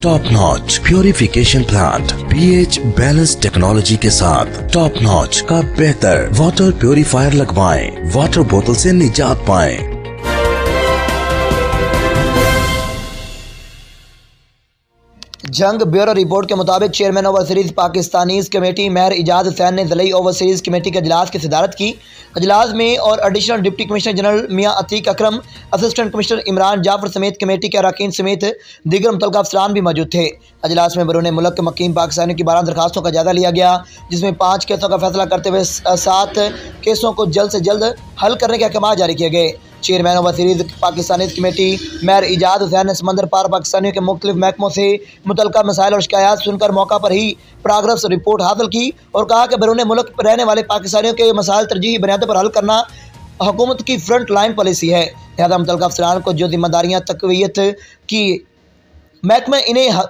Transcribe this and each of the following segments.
Top notch purification plant pH balance technology के साथ top notch का बेहतर वाटर प्योरीफायर लगवाएं, वाटर बोतल से निजात पाएं। जंग ब्यूरो रिपोर्ट के मुताबिक चेयरमैन ओवरसीज पाकिस्तानीज कमेटी मेहर इजाज हुसैन ने ज़िला ओवरसीज कमेटी के अजलास की सदारत की। अजलास में और एडिशनल डिप्टी कमिश्नर जनरल मियाँ अतीक अकरम, असिस्टेंट कमिश्नर इमरान जाफर समेत कमेटी के अरकान समेत दीगर मुतल्लिक़ अफसरान भी मौजूद थे। अजलास में बैरून मुल्क के मुक़ीम पाकिस्तानियों की 12 दरखास्तों का जायज़ा लिया गया, जिसमें 5 केसों का फैसला करते हुए 7 केसों को जल्द से जल्द हल करने के अहकाम जारी किए गए। चेयरमैन ओवरसीज पाकिस्तानी कमेटी मेहर इजाज हुसैन ने समंदर पार पाकिस्तानियों के मुख्तलिफ महकमों से मुतल्लिक़ा मसाइल और शिकायत सुनकर मौका पर ही प्रोग्रेस रिपोर्ट हासिल की और कहा कि बैरून मुल्क रहने वाले पाकिस्तानियों के मसाइल तरजीही बुनियादों पर हल करना हुकूमत की फ्रंट लाइन पॉलिसी है। लिहाजा मुतल्लिक़ा अफसरान को जो जिम्मेदारियाँ तक़वियत की महकमे इन्हें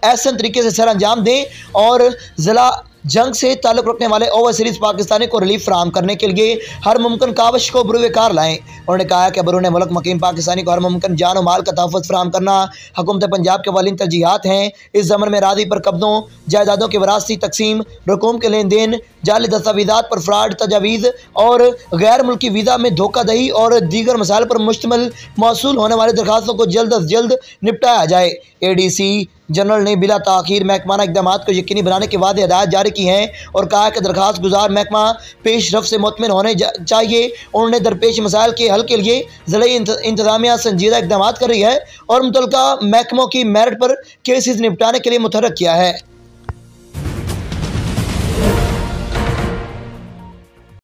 ऐसे तरीके से सर अंजाम दें और ज़िला जंग से ताल्लुक़ रखने वाले ओवरसीज पाकिस्तानी को रिलीफ फराहम करने के लिए हर मुमकिन काविश को बुरुकार लाएँ। उन्होंने कहा कि बैरून मुल्क मुक़ीम पाकिस्तानी को हर मुमकिन जान और माल का तहफ़्फ़ुज़ फराहम करना हुकूमत पंजाब के अवलीन तरजीहात हैं। इस ज़मन में राजी पर कब्ज़ों, जायदादों की वरासती तकसीम, रकूम के लेन देन, जाली दस्तावेज़ात पर फ्रॉड, तजावीज़ और गैर मुल्की वीज़ा में धोखाधड़ी और दीगर मसाइल पर मुश्तमिल मौसूल होने वाली दरखास्तों को जल्द अज जल्द निपटाया जाए। ADC जनरल ने बिला ताख़ीर महकमाना इक़दाम को यकीनी बनाने के वादे हिदायत जारी की हैं और कहा कि दरखास्त गुजार महकमा पेशरफ से मुतमिन होने चाहिए। उन्होंने दरपेश मसाइल के हल के लिए ज़िला इंतज़ामिया संजीदा इक़दाम कर रही है और मुतल्लिक़ा महकमों की मेरिट पर केसेस निपटाने के लिए मुतहर्रिक किया है।